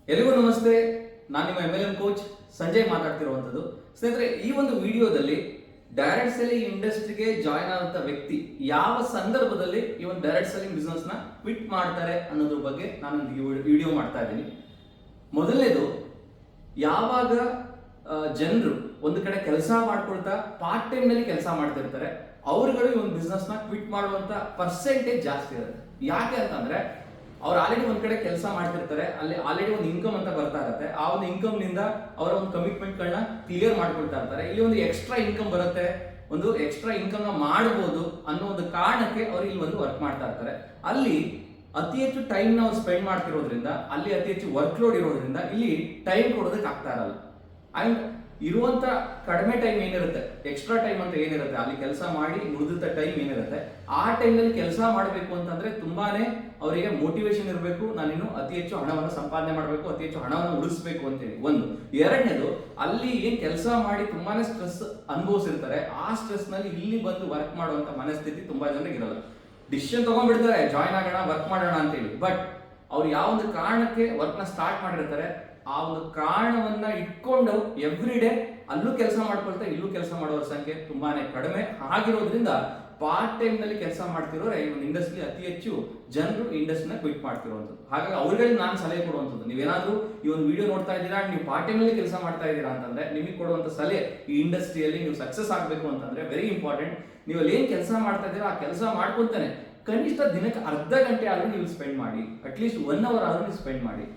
ಎಲ್ಲರಿಗೂ ನಮಸ್ತೆ. ನಾನು ನಿಮ್ಮ MLM ಕೋಚ್ ಸಂಜಯ್ ಮಾತಾಡ್ತಿರುವಂಥದ್ದು. ಸ್ನೇಹಿತರೆ, ಈ ಒಂದು ವಿಡಿಯೋದಲ್ಲಿ ಡೈರೆಕ್ಟ್ ಸೆಲ್ಲಿಂಗ್ ಇಂಡಸ್ಟ್ರಿಗೆ ಜಾಯ್ನ್ ಆದಂತ ವ್ಯಕ್ತಿ ಯಾವ ಸಂದರ್ಭದಲ್ಲಿ ಈ ಒಂದು ಡೈರೆಕ್ಟ್ ಸೆಲ್ಲಿಂಗ್ ಬಿಸ್ನೆಸ್ ನ ಕ್ವಿಟ್ ಮಾಡ್ತಾರೆ ಅನ್ನೋದ್ರ ಬಗ್ಗೆ ನಾನು ವಿಡಿಯೋ ಮಾಡ್ತಾ ಇದ್ದೀನಿ. ಮೊದಲನೇದು, ಯಾವಾಗ ಜನರು ಒಂದು ಕಡೆ ಕೆಲಸ ಮಾಡ್ಕೊಳ್ತಾ ಪಾರ್ಟ್ ಟೈಮ್ ನಲ್ಲಿ ಕೆಲಸ ಮಾಡ್ತಿರ್ತಾರೆ, ಅವರುಗಳು ಈ ಒಂದು ಬಿಸ್ನೆಸ್ ನ ಕ್ವಿಟ್ ಮಾಡುವಂತ ಪರ್ಸೆಂಟೇಜ್ ಜಾಸ್ತಿ ಇರುತ್ತೆ. ಯಾಕೆ ಅಂತಂದ್ರೆ ಅವ್ರು ಆಲ್ರೆಡಿ ಒಂದ್ ಕಡೆ ಕೆಲಸ ಮಾಡ್ತಿರ್ತಾರೆ, ಅಲ್ಲಿ ಆಲ್ರೆಡಿ ಒಂದು ಇನ್ಕಮ್ ಅಂತ ಬರ್ತಾ ಇರುತ್ತೆ. ಆ ಒಂದು ಇನ್ಕಮ್ ನಿಂದ ಅವರ ಒಂದು ಕಮಿಟ್ಮೆಂಟ್ ಗಳನ್ನ ಕ್ಲಿಯರ್ ಮಾಡ್ಕೊಳ್ತಾ ಇರ್ತಾರೆ. ಇಲ್ಲಿ ಒಂದು ಎಕ್ಸ್ಟ್ರಾ ಇನ್ಕಮ್ ಬರುತ್ತೆ, ಒಂದು ಎಕ್ಸ್ಟ್ರಾ ಇನ್ಕಮ್ ನ ಮಾಡಬಹುದು ಅನ್ನೋ ಒಂದು ಕಾರಣಕ್ಕೆ ಅವ್ರು ಇಲ್ಲಿ ಒಂದು ವರ್ಕ್ ಮಾಡ್ತಾ ಇರ್ತಾರೆ. ಅಲ್ಲಿ ಅತಿ ಹೆಚ್ಚು ಟೈಮ್ ನಾವು ಸ್ಪೆಂಡ್ ಮಾಡ್ತಿರೋದ್ರಿಂದ, ಅಲ್ಲಿ ಅತಿ ಹೆಚ್ಚು ವರ್ಕ್ ಲೋಡ್ ಇರೋದ್ರಿಂದ ಇಲ್ಲಿ ಟೈಮ್ ಕೊಡೋದಕ್ಕೆ ಆಗ್ತಾ ಇರಲ್ಲ. ಅಂಡ್ ಇರುವಂತ ಕಡಿಮೆ ಟೈಮ್ ಏನಿರುತ್ತೆ, ಎಕ್ಸ್ಟ್ರಾ ಟೈಮ್ ಅಂತ ಏನಿರುತ್ತೆ, ಅಲ್ಲಿ ಕೆಲಸ ಮಾಡಿ ಉಳಿದ ಟೈಮ್ ಏನಿರುತ್ತೆ, ಆ ಟೈಮ್ನಲ್ಲಿ ಕೆಲಸ ಮಾಡಬೇಕು ಅಂತಂದ್ರೆ ತುಂಬಾನೇ ಅವರಿಗೆ ಮೋಟಿವೇಶನ್ ಇರಬೇಕು. ನಾನಿನ್ನು ಅತಿ ಹೆಚ್ಚು ಹಣವನ್ನು ಸಂಪಾದನೆ ಮಾಡಬೇಕು, ಅತಿ ಹೆಚ್ಚು ಹಣವನ್ನು ಉಳಿಸಬೇಕು ಅಂತೇಳಿ ಒಂದು. ಎರಡನೇದು, ಅಲ್ಲಿ ಏನ್ ಕೆಲಸ ಮಾಡಿ ತುಂಬಾನೇ ಸ್ಟ್ರೆಸ್ ಅನುಭವಿಸಿರ್ತಾರೆ, ಆ ಸ್ಟ್ರೆಸ್ ನಲ್ಲಿ ಇಲ್ಲಿ ಬಂದು ವರ್ಕ್ ಮಾಡುವಂತ ಮನಸ್ಥಿತಿ ತುಂಬಾ ಜನರಿಗೆ ಇರಲ್ಲ. ಡಿಸಿಷನ್ ತಗೊಂಡ್ಬಿಡ್ತಾರೆ ಜಾಯ್ನ್ ಆಗೋಣ, ವರ್ಕ್ ಮಾಡೋಣ ಅಂತೇಳಿ. ಬಟ್ ಅವ್ರು ಯಾವ ಒಂದು ಕಾರಣಕ್ಕೆ ವರ್ಕ್ ನ ಸ್ಟಾರ್ಟ್ ಮಾಡಿರ್ತಾರೆ, ಆ ಒಂದು ಕಾರಣವನ್ನ ಇಟ್ಕೊಂಡು ಎವ್ರಿ ಡೇ ಅಲ್ಲೂ ಕೆಲಸ ಮಾಡ್ಕೊಳ್ತಾ ಇಲ್ಲೂ ಕೆಲಸ ಮಾಡೋರ ಸಂಖ್ಯೆ ತುಂಬಾನೇ ಕಡಿಮೆ ಆಗಿರೋದ್ರಿಂದ ಪಾರ್ಟ್ ಟೈಮ್ ನಲ್ಲಿ ಕೆಲಸ ಮಾಡ್ತಿರೋರೆ ಈ ಒಂದು ಇಂಡಸ್ಟ್ರಿ ಅತಿ ಹೆಚ್ಚು ಜನರು ಇಂಡಸ್ಟ್ರಿನ ಕ್ವಿಟ್ ಮಾಡ್ತಿರುವಂಥದ್ದು. ಹಾಗಾಗಿ ಅವ್ರಿಗೆ ನಾನು ಸಲಹೆ ಕೊಡುವಂಥದ್ದು, ನೀವೇನಾದ್ರೂ ಈ ಒಂದು ವಿಡಿಯೋ ನೋಡ್ತಾ ಇದ್ದೀರಾ, ನೀವು ಪಾರ್ಟ್ ಟೈಮ್ ನಲ್ಲಿ ಕೆಲಸ ಮಾಡ್ತಾ ಇದ್ದೀರಾ ಅಂತಂದ್ರೆ ನಿಮಗೆ ಕೊಡುವಂತ ಸಲಹೆ, ಈ ಇಂಡಸ್ಟ್ರಿಯಲ್ಲಿ ನೀವು ಸಕ್ಸಸ್ ಆಗಬೇಕು ಅಂತಂದ್ರೆ ವೆರಿ ಇಂಪಾರ್ಟೆಂಟ್, ನೀವು ಅಲ್ಲಿ ಏನ್ ಕೆಲಸ ಮಾಡ್ತಾ ಇದ್ದೀರಾ ಆ ಕೆಲಸ ಮಾಡ್ಕೊಂತಾನೆ ಕನಿಷ್ಠ ದಿನಕ್ಕೆ ಅರ್ಧ ಗಂಟೆ ಆದ್ರೂ ನೀವು ಸ್ಪೆಂಡ್ ಮಾಡಿ, ಅಟ್ಲೀಸ್ಟ್ 1 hour ಆದ್ರೂ ನೀವು ಸ್ಪೆಂಡ್ ಮಾಡಿ.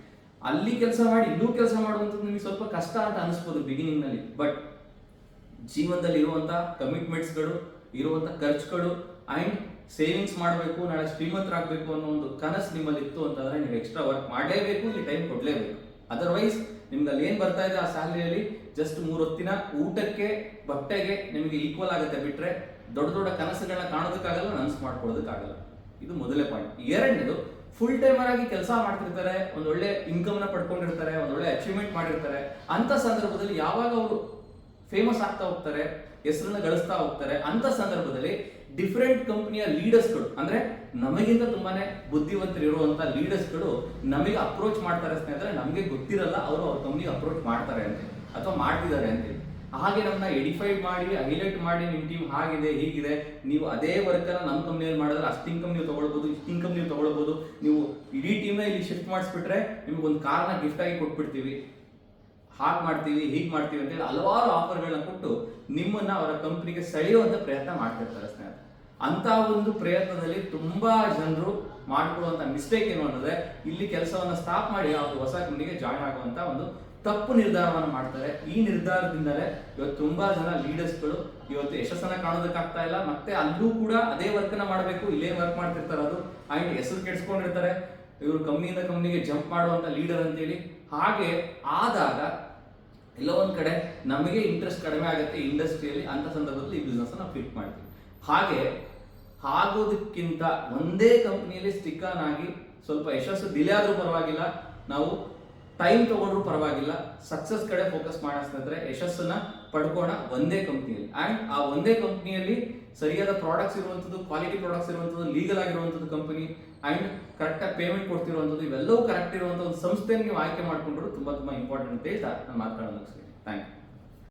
ಅಲ್ಲಿ ಕೆಲಸ ಮಾಡಿ ಇಲ್ಲೂ ಕೆಲಸ ಮಾಡುವಂಥದ್ದು ನಿಮಗೆ ಸ್ವಲ್ಪ ಕಷ್ಟ ಅಂತ ಅನಿಸ್ಬೋದು ಬಿಗಿನಿಂಗ್ ನಲ್ಲಿ. ಬಟ್ ಜೀವನದಲ್ಲಿ ಇರುವಂತ ಕಮಿಟ್ಮೆಂಟ್ಸ್ಗಳು, ಇರುವಂತ ಖರ್ಚುಗಳು ಅಂಡ್ ಸೇವಿಂಗ್ಸ್ ಮಾಡಬೇಕು, ನಾಳೆ ಶ್ರೀಮಂತರಾಗಬೇಕು ಅನ್ನೋ ಒಂದು ಕನಸು ನಿಮ್ಮಲ್ಲಿ ಇತ್ತು ಅಂತಂದ್ರೆ ನೀವು ಎಕ್ಸ್ಟ್ರಾ ವರ್ಕ್ ಮಾಡಲೇಬೇಕು, ಇಲ್ಲಿ ಟೈಮ್ ಕೊಡಲೇಬೇಕು. ಅದರ್ವೈಸ್ ನಿಮ್ಗೆ ಅಲ್ಲಿ ಏನ್ ಬರ್ತಾ ಇದೆ ಆ ಸ್ಯಾಲರಿಯಲ್ಲಿ ಜಸ್ಟ್ 3 ಹೊತ್ತಿನ ಊಟಕ್ಕೆ ಬಟ್ಟೆಗೆ ನಿಮಗೆ ಈಕ್ವಲ್ ಆಗುತ್ತೆ, ಬಿಟ್ರೆ ದೊಡ್ಡ ದೊಡ್ಡ ಕನಸುಗಳನ್ನ ಕಾಣೋದಕ್ಕಾಗಲ್ಲ, ನನಸು ಮಾಡ್ಕೊಳ್ಳೋದಕ್ಕಾಗಲ್ಲ. ಇದು ಮೊದಲನೇ ಪಾಯಿಂಟ್. ಎರಡನೇದು, ಫುಲ್ ಟೈಮರ್ ಆಗಿ ಕೆಲಸ ಮಾಡ್ತಿರ್ತಾರೆ, ಒಂದ್ ಒಳ್ಳೆ ಇನ್ಕಮ್ ನ ಪಡ್ಕೊಂಡಿರ್ತಾರೆ, ಒಂದ್ ಒಳ್ಳೆ ಅಚೀವ್ಮೆಂಟ್ ಮಾಡಿರ್ತಾರೆ. ಅಂತ ಸಂದರ್ಭದಲ್ಲಿ ಯಾವಾಗ ಅವರು ಫೇಮಸ್ ಆಗ್ತಾ ಹೋಗ್ತಾರೆ, ಹೆಸರನ್ನ ಗಳಿಸ್ತಾ ಹೋಗ್ತಾರೆ, ಅಂತ ಸಂದರ್ಭದಲ್ಲಿ ಡಿಫರೆಂಟ್ ಕಂಪನಿಯ ಲೀಡರ್ಸ್ಗಳು, ಅಂದ್ರೆ ನಮಗಿಂತ ತುಂಬಾನೇ ಬುದ್ಧಿವಂತರಿರುವಂತ ಲೀಡರ್ಸ್ಗಳು ನಮಗೆ ಅಪ್ರೋಚ್ ಮಾಡ್ತಾರೆ. ಸ್ನೇಹಿತರೆ, ನಮಗೆ ಗೊತ್ತಿರಲ್ಲ ಅವರು ಅವ್ರ ಕಂಪ್ನಿಗೆ ಅಪ್ರೋಚ್ ಮಾಡ್ತಾರೆ ಅಂತ ಅಥವಾ ಮಾಡ್ತಿದ್ದಾರೆ ಅಂತೇಳಿ. ಹಾಗೆ ನಮ್ಮನ್ನ ಎಡಿಫೈ ಮಾಡಿ, ಹೈಲೈಟ್ ಮಾಡಿ, ನಿಮ್ ಟೀಮ್ ಹಾಗಿದೆ ಹೀಗಿದೆ, ನೀವು ಅದೇ ವರ್ಕ್ ಅನ್ನ ನಮ್ಮ ಕಂಪ್ನಿಯಲ್ಲಿ ಮಾಡಿದ್ರೆ ಅಷ್ಟು ಇನ್ಕಮ್ ನೀವು ತಗೊಳ್ಬಹುದು, ಇಷ್ಟು ಇನ್ಕಮ್ ನೀವು ತಗೊಳ್ಬಹುದು, ನೀವು ಇಡೀ ಟೀಮ್ ನ ಇಲ್ಲಿ ಶಿಫ್ಟ್ ಮಾಡಿಸ್ಬಿಟ್ರೆ ನಿಮ್ಗೆ ಒಂದು ಕಾರ್ನ ಗಿಫ್ಟ್ ಆಗಿ ಕೊಟ್ಬಿಡ್ತೀವಿ, ಹಾಗೆ ಮಾಡ್ತೀವಿ ಹೀಗೆ ಮಾಡ್ತೀವಿ ಅಂತ ಹೇಳಿ ಹಲವಾರು ಆಫರ್ಗಳನ್ನ ಕೊಟ್ಟು ನಿಮ್ಮನ್ನ ಅವರ ಕಂಪ್ನಿಗೆ ಸೆಳೆಯುವಂತ ಪ್ರಯತ್ನ ಮಾಡ್ತಿರ್ತಾರೆ ಸ್ನೇಹಿತರೆ. ಅಂತ ಒಂದು ಪ್ರಯತ್ನದಲ್ಲಿ ತುಂಬಾ ಜನರು ಮಾಡ್ಕೊಳ್ಳುವಂತ ಮಿಸ್ಟೇಕ್ ಏನು ಅಂತಂದ್ರೆ, ಇಲ್ಲಿ ಕೆಲಸವನ್ನ ಸ್ಟಾಪ್ ಮಾಡಿ ಅವರು ಹೊಸ ಕಂಪ್ನಿಗೆ ಜಾಯ್ನ್ ಆಗುವಂತ ಒಂದು ತಪ್ಪು ನಿರ್ಧಾರವನ್ನು ಮಾಡ್ತಾರೆ. ಈ ನಿರ್ಧಾರದಿಂದಲೇ ಇವತ್ತು ತುಂಬಾ ಜನ ಲೀಡರ್ಸ್ಗಳು ಇವತ್ತು ಯಶಸ್ಸನ್ನ ಕಾಣೋದಕ್ಕಾಗ್ತಾ ಇಲ್ಲ. ಮತ್ತೆ ಅಲ್ಲೂ ಕೂಡ ಅದೇ ವರ್ಕ್ ನ ಮಾಡಬೇಕು, ಇಲ್ಲೇ ವರ್ಕ್ ಮಾಡ್ತಿರ್ತಾರೆ, ಅದು ಅಂಡ್ ಹೆಸರು ಕೆಡ್ಸ್ಕೊಂಡಿರ್ತಾರೆ, ಇವರು ಕಂಪ್ನಿಯಿಂದ ಕಂಪ್ನಿಗೆ ಜಂಪ್ ಮಾಡುವಂತ ಲೀಡರ್ ಅಂತೇಳಿ. ಹಾಗೆ ಆದಾಗ ಎಲ್ಲ ಒಂದ್ ಕಡೆ ನಮಗೆ ಇಂಟ್ರೆಸ್ಟ್ ಕಡಿಮೆ ಆಗುತ್ತೆ ಇಂಡಸ್ಟ್ರಿಯಲ್ಲಿ. ಅಂತ ಸಂದರ್ಭದಲ್ಲಿ ಈ ಬಿಸ್ನೆಸ್ ನಾವು ಕ್ವಿಟ್ ಮಾಡ್ತೀವಿ. ಹಾಗೆ ಆಗೋದಕ್ಕಿಂತ ಒಂದೇ ಕಂಪ್ನಿಯಲ್ಲಿ ಸ್ಟಿಕ್ ಆನ್ ಆಗಿ ಸ್ವಲ್ಪ ಯಶಸ್ಸು ಡಿಲೇ ಆದ್ರೂ ಪರವಾಗಿಲ್ಲ, ನಾವು ಟೈಮ್ ತಗೊಂಡ್ರು ಪರವಾಗಿಲ್ಲ, ಸಕ್ಸಸ್ ಕಡೆ ಫೋಕಸ್ ಮಾಡಿದ್ರೆ ಯಶಸ್ಸನ್ನ ಪಡ್ಕೋಣ ಒಂದೇ ಕಂಪ್ನಿಯಲ್ಲಿ. ಅಂಡ್ ಆ ಒಂದೇ ಕಂಪ್ನಿಯಲ್ಲಿ ಸರಿಯಾದ ಪ್ರಾಡಕ್ಟ್ಸ್ ಇರುವಂಥದ್ದು, ಕ್ವಾಲಿಟಿ ಪ್ರಾಡಕ್ಟ್ಸ್ ಇರುವಂಥದ್ದು, ಲೀಗಲ್ ಆಗಿರುವಂಥದ್ದು ಕಂಪನಿ ಅಂಡ್ ಕರೆಕ್ಟ್ ಆಗಿ ಪೇಮೆಂಟ್ ಕೊಡ್ತಿರುವಂಥದ್ದು, ಇವೆಲ್ಲವೂ ಕರೆಕ್ಟ್ ಇರುವಂಥ ಒಂದು ಸಂಸ್ಥೆಯನ್ನು ನೀವು ಆಯ್ಕೆ ಮಾಡ್ಕೊಂಡ್ರು ತುಂಬಾ ಇಂಪಾರ್ಟೆಂಟ್ ಅಂತ ಹೇಳ್ತಾ ನಾನು ಮಾತನಾಡೋದು ಮುಗಿಸ್ತೀನಿ. Thank you.